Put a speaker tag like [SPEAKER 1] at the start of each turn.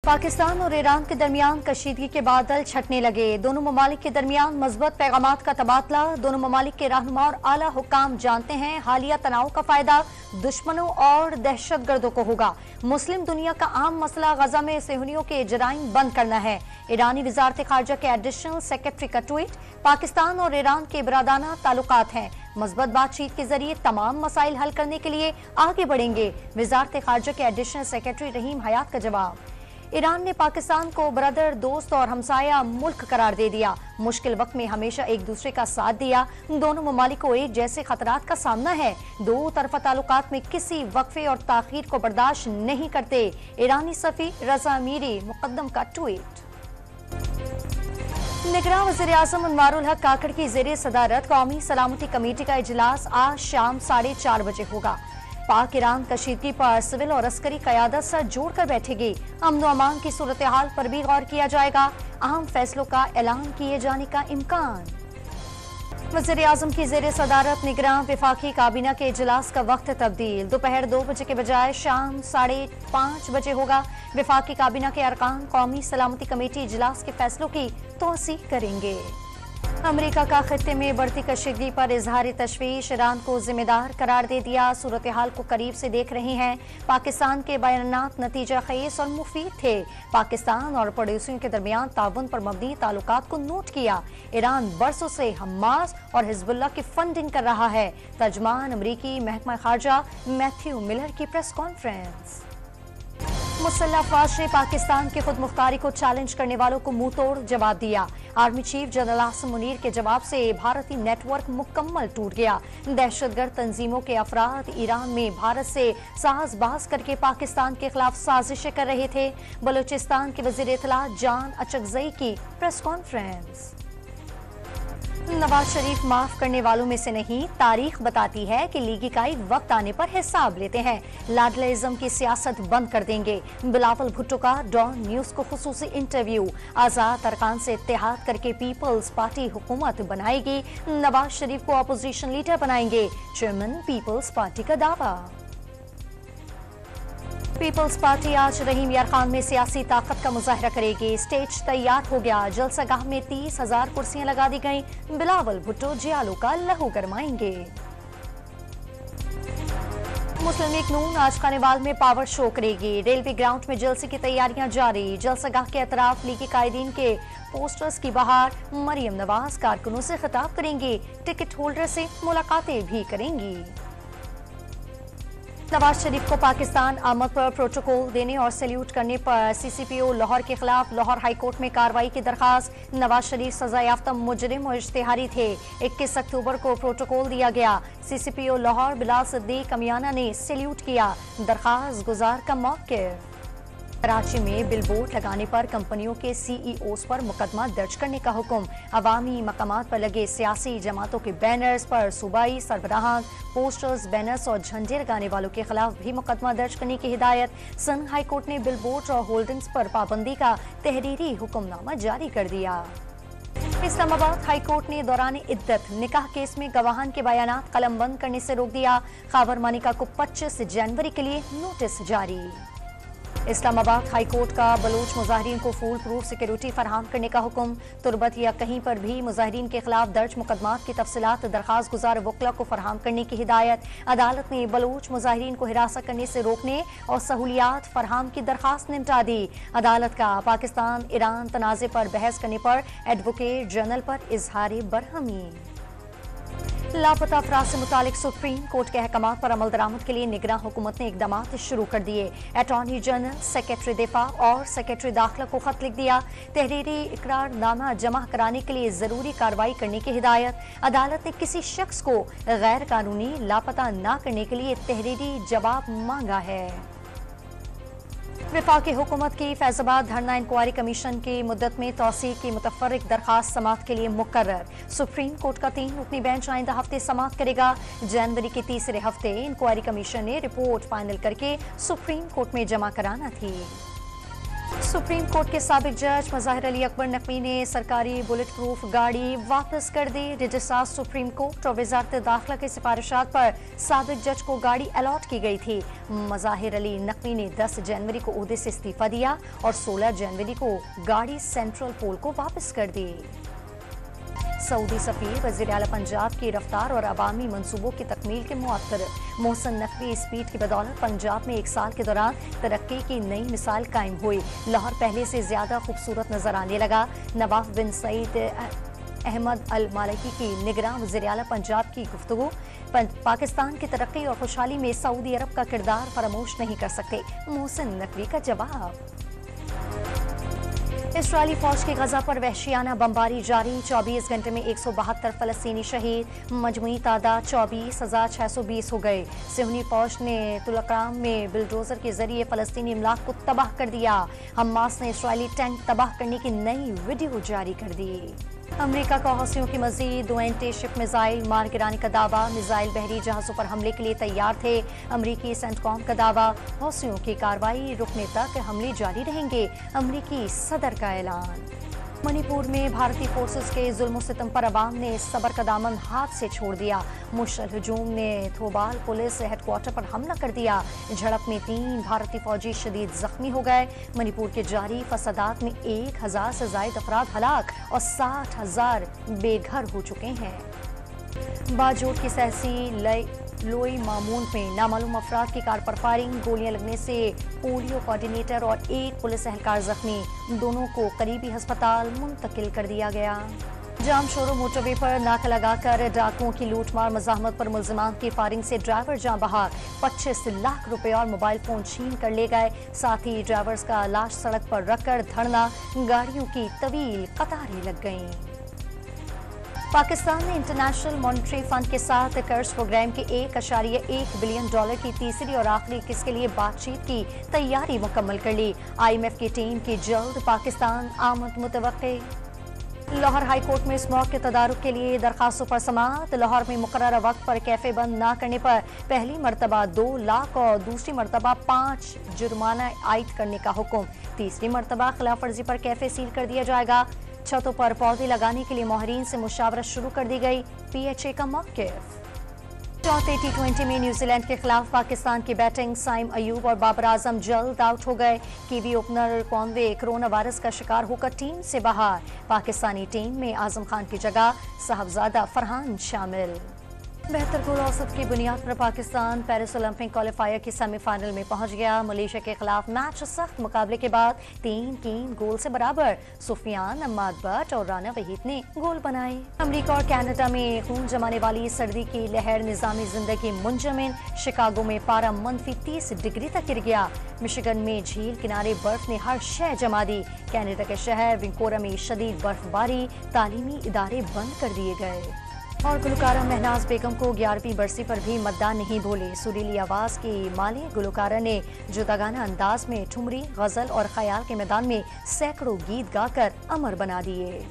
[SPEAKER 1] पाकिस्तान और ईरान के दरमियान कशीदगी के बादल छटने लगे। दोनों ममालिक के दरमियान मज़बूत पैगामात का तबादला। दोनों ममालिक के रहनुमा और आला हुक्काम जानते हैं हालिया तनाव का फायदा दुश्मनों और दहशतगर्दों को होगा। मुस्लिम दुनिया का आम मसला गजा में सेहूनियों के जराइम बंद करना है। ईरानी वजारत खारजा के एडिशनल सेक्रेटरी का ट्वीट। पाकिस्तान और ईरान के बरादाना ताल्लुकात हैं, मज़बूत बातचीत के जरिए तमाम मसाइल हल करने के लिए आगे बढ़ेंगे। वजारत खारजा के एडिशनल सेक्रेटरी रहीम हयात का जवाब। ईरान ने पाकिस्तान को ब्रदर, दोस्त और हमसाया मुल्क करार दे दिया। मुश्किल वक्त में हमेशा एक दूसरे का साथ दिया। दोनों ममालिक को एक जैसे खतरात का सामना है। दो तरफा ताल्लुकात में किसी वक्फे और ताखीर को बर्दाश्त नहीं करते। ईरानी सफी रजा मीरी मुकद्दम का ट्वीट। निगरान वज़ीर आज़म अनवारुल हक काकड़ की ज़ेरे सदारत कौमी सलामती कमेटी का इजलास आज शाम 4:30 बजे होगा। पाक ईरान कशीदगी पर सिविल और अस्करी क़यादत से जोड़कर बैठेगी। अमन व अमान की सूरत हाल पर भी गौर किया जाएगा। अहम फैसलों का ऐलान किए जाने का इम्कान। वज़ीर आज़म की ज़ेरे सदारत निगरान वफाकी काबीना के इजलास का वक्त तब्दील दोपहर 2 बजे के बजाय शाम 5:30 बजे होगा। वफाकी काबीना के अरकान कौमी सलामती कमेटी इजलास के फैसलों की तौसीक करेंगे। अमेरिका का खित्ते में बढ़ती कशीदगी पर इजहार तशवीश। ईरान को जिम्मेदार करार दे दिया। सूरत हाल को करीब से देख रहे हैं। पाकिस्तान के बयानात नतीजा खेज और मुफीद थे। पाकिस्तान और पड़ोसियों के दरमियान ताउन पर मबनी ताल्लुकात को नोट किया। ईरान बरसों से हमास और हिजबुल्लाह की फंडिंग कर रहा है। तर्जमान अमरीकी महकमा खारजा मैथ्यू मिलर की प्रेस कॉन्फ्रेंस। मुसल्लह अफवाज ने पाकिस्तान की खुद मुख्तारी को चैलेंज करने वालों को मुंह तोड़ जवाब दिया। Army chief general Asim Munir के जवाब से भारतीय नेटवर्क मुकम्मल टूट गया। दहशतगर्द तंजीमों के अफराद ईरान में भारत से साजबाज करके पाकिस्तान के खिलाफ साजिशें कर रहे थे। बलूचिस्तान के वजीर इत्तला जान अचकजई की प्रेस कॉन्फ्रेंस। नवाज शरीफ माफ करने वालों में से नहीं, तारीख बताती है कि लीगी काई वक्त आने पर हिसाब लेते हैं। लाडलेइज्म की सियासत बंद कर देंगे। बिलावल भुट्टो का डॉन न्यूज को खुसूसी इंटरव्यू। आजाद अरकान से इत्तेहाद करके पीपल्स पार्टी हुकूमत बनाएगी। नवाज शरीफ को अपोजिशन लीडर बनाएंगे। चेयरमैन पीपल्स पार्टी का दावा। पीपल्स पार्टी आज रहीम यार खान में सियासी ताकत का मुजाहरा करेगी। स्टेज तैयार हो गया। जलसागाह में 30,000 कुर्सियां लगा दी गईं। बिलावल भुट्टो जियालो का लहू गरमाएंगे। मुस्लिम लीग नून आज खानेवाल में पावर शो करेगी। रेलवे ग्राउंड में जलसे की तैयारियां जारी। जलसागाह के अतराफ लीगी कायदीन के पोस्टर्स की बहार। मरियम नवाज कारकुनों से खिताब करेंगी। टिकट होल्डर से मुलाकातें भी करेंगी। नवाज शरीफ को पाकिस्तान आमद पर प्रोटोकॉल देने और सैल्यूट करने पर सीसीपीओ लाहौर के खिलाफ लाहौर हाईकोर्ट में कार्रवाई की दरखास्त। नवाज शरीफ सजा याफ्ता मुजरिम और इश्तिहारी थे। 21 अक्टूबर को प्रोटोकॉल दिया गया। सीसीपीओ लाहौर बिलाल सिद्दीक कमियाना ने सैल्यूट किया। दरखास्त गुजार का मौक़िफ़। कराची में बिलबोर्ड लगाने पर कंपनियों के सीईओज पर मुकदमा दर्ज करने का हुक्म। अवामी मकामात पर लगे सियासी जमातों के बैनर्स पर सूबाई सरबराहान पोस्टर्स, बैनर्स और झंडे लगाने वालों के खिलाफ भी मुकदमा दर्ज करने की हिदायत। सन हाई कोर्ट ने बिलबोर्ड और होल्डिंग्स पर पाबंदी का तहरीरी हुक्मनामा जारी कर दिया। इस्लामाबाद हाई कोर्ट ने दौरान इद्दत निकाह केस में गवाहान के बयानात कलमबंद करने से रोक दिया। खावर मानिका को 25 जनवरी के लिए नोटिस जारी। इस्लामाबाद हाई कोर्ट का बलोच मुजाहिरीन को फूल प्रूफ सिक्योरिटी फराहम करने का हुक्म। तुरबत या कहीं पर भी मुजाहिरीन के खिलाफ दर्ज मुकदमात की तफसीलात दरखास्त गुजार वकला को फराहम करने की हिदायत। अदालत ने बलोच मुजाहिरीन को हिरासत करने से रोकने और सहूलियात फराहम की दरखास्त निपटा दी। अदालत का पाकिस्तान ईरान तनाज़े पर बहस करने पर एडवोकेट जनरल पर इजहार बरहमी। लापता अफराद से मुतालिक सुप्रीम कोर्ट के अहकामात पर अमल दरामद के लिए निगरान हुकूमत ने इकदामात शुरू कर दिए। अटॉर्नी जनरल, सेक्रेटरी दिफा और सेक्रेटरी दाखिला को खत लिख दिया। तहरीरी इकरारनामा जमा कराने के लिए जरूरी कार्रवाई करने की हिदायत। अदालत ने किसी शख्स को गैर कानूनी लापता न करने के लिए तहरीरी जवाब मांगा है। वफाकी हुकूमत की फैजाबाद धरना इंक्वायरी कमीशन की मुद्दत में तौसीक की मुतफर्रिक दरखास्त समात के लिए मुकर्रर। सुप्रीम कोर्ट का 3 रुकनी बेंच आइंदा हफ्ते समात करेगा। जनवरी के तीसरे हफ्ते इंक्वायरी कमीशन ने रिपोर्ट फाइनल करके सुप्रीम कोर्ट में जमा कराना थी। सुप्रीम कोर्ट के साबिक जज मज़ाहिर अली अकबर नकवी ने सरकारी बुलेट प्रूफ गाड़ी वापस कर दी। रजिस्ट्रार सुप्रीम कोर्ट और वजारत दाखिला की सिफारिशात पर साबिक जज को गाड़ी अलॉट की गई थी। मज़ाहिर अली नकवी ने 10 जनवरी को ओहदे से इस्तीफा दिया और 16 जनवरी को गाड़ी सेंट्रल पोल को वापस कर दी। सऊदी सफीर वज़ीर आला पंजाब की रफ्तार और अवामी मंसूबों की तकमील के मुअत्तर। मोहसिन नकवी स्पीड की बदौलत पंजाब में एक साल के दौरान तरक्की की नई मिसाल कायम हुई। लाहौर पहले से ज्यादा खूबसूरत नजर आने लगा। नवाफ बिन सईद अहमद अल मालिकी की निगरान वज़ीर आला पंजाब की गुफ्तगू। पाकिस्तान की तरक्की और खुशहाली में सऊदी अरब का किरदार फरामोश नहीं कर सकते, मोहसिन नकवी का जवाब। इसराइली फौज की गजा पर वहशियाना बमबारी जारी। 24 घंटे में 172 फलस्तीनी शहीद। मजमूई तादाद 24,620 हो गए। सिहनी फौज ने तुलकराम में बुलडोजर के जरिए फलस्तीनी इमलाक को तबाह कर दिया। हमास ने इसराइली टैंक तबाह करने की नई वीडियो जारी कर दी। अमेरिका का हौसियों की मजीद 2 एंटी शिप मिसाइल मार गिराने का दावा। मिसाइल बहरी जहाजों पर हमले के लिए तैयार थे। अमेरिकी सेंटकॉम का दावा, हौसियों की कार्रवाई रुकने तक हमले जारी रहेंगे। अमेरिकी सदर का ऐलान। मणिपुर में भारतीय फोर्सेस के जुल्म सितम पर अवाम ने सबर का दामन हाथ से छोड़ दिया। मुश्तल हुजूम ने थोबाल पुलिस हेडक्वार्टर पर हमला कर दिया। झड़प में 3 भारतीय फौजी शदीद जख्मी हो गए। मणिपुर के जारी फसादात में 1000 से ज्यादा अफराद हलाक और 60,000 बेघर हो चुके हैं। बाजोट की सहसी लोई मामून में नामालूम अफराद की कार पर फायरिंग। गोलियां लगने से पोलियो कोऑर्डिनेटर और 1 पुलिस एहलकार जख्मी। दोनों को करीबी अस्पताल मुंतकिल कर दिया गया। जाम शोरो मोटरवे पर नाका लगाकर डाकुओं की लूटमार मज़ाहमत पर मुल्जिमान की फायरिंग से ड्राइवर जान बहाक। 25 लाख रुपए और मोबाइल फोन छीन कर ले गए। साथ ही ड्राइवर्स का लाश सड़क पर रखकर धरना। गाड़ियों की तवील कतारें लग गईं। पाकिस्तान ने इंटरनेशनल मॉनेटरी फंड के साथ कर्ज प्रोग्राम के $1.1 बिलियन की तीसरी और आखिरी किस्त के लिए बातचीत की तैयारी मुकम्मल कर ली। IMF की टीम की जल्द पाकिस्तान आमद मुतवक्के। लाहौर हाई कोर्ट में स्मॉग के तदारुक के लिए दरखास्तों पर समाअत। लाहौर में मुकर्रर वक्त पर कैफे बंद न करने पर पहली मरतबा 2 लाख और दूसरी मरतबा 5 जुर्माना आयद करने का हुक्म। तीसरी मरतबा खिलाफ वर्जी पर कैफे सील कर दिया जाएगा। छतों पर पौधे लगाने के लिए माहिरीन से मुशावरत शुरू कर दी गई। PHA का मौक़िफ़। चौथे T20 में न्यूजीलैंड के खिलाफ पाकिस्तान की बैटिंग। साइम अयूब और बाबर आजम जल्द आउट हो गए। Kiwi opener Conway corona virus का शिकार होकर टीम से बाहर। पाकिस्तानी टीम में आजम खान की जगह साहबजादा फरहान शामिल। बेहतर गोल औसत की बुनियाद पर पाकिस्तान पेरिस ओलंपिक क्वालिफायर की सेमीफाइनल में पहुंच गया। मलेशिया के खिलाफ मैच सख्त मुकाबले के बाद 3-3 गोल से बराबर। सुफियान, अम्माद भट्ट और राना वहीद ने गोल बनाए। अमेरिका और कनाडा में खून जमाने वाली सर्दी की लहर निजामी जिंदगी मुंजमिन। शिकागो में पारा -30 डिग्री तक गिर गया। मिशिगन में झील किनारे बर्फ ने हर शय जमा दी। कनाडा के शहर विंकोरा में शदीद बर्फबारी। तालीमी इदारे बंद कर दिए गए। और गुलकारा महनाज बेगम को 11वीं बरसी पर भी मतदान नहीं भूले। सुरीली आवाज की माली गुलकारा ने जुदागाना अंदाज में ठुमरी, गजल और ख्याल के मैदान में सैकड़ों गीत गाकर अमर बना दिए।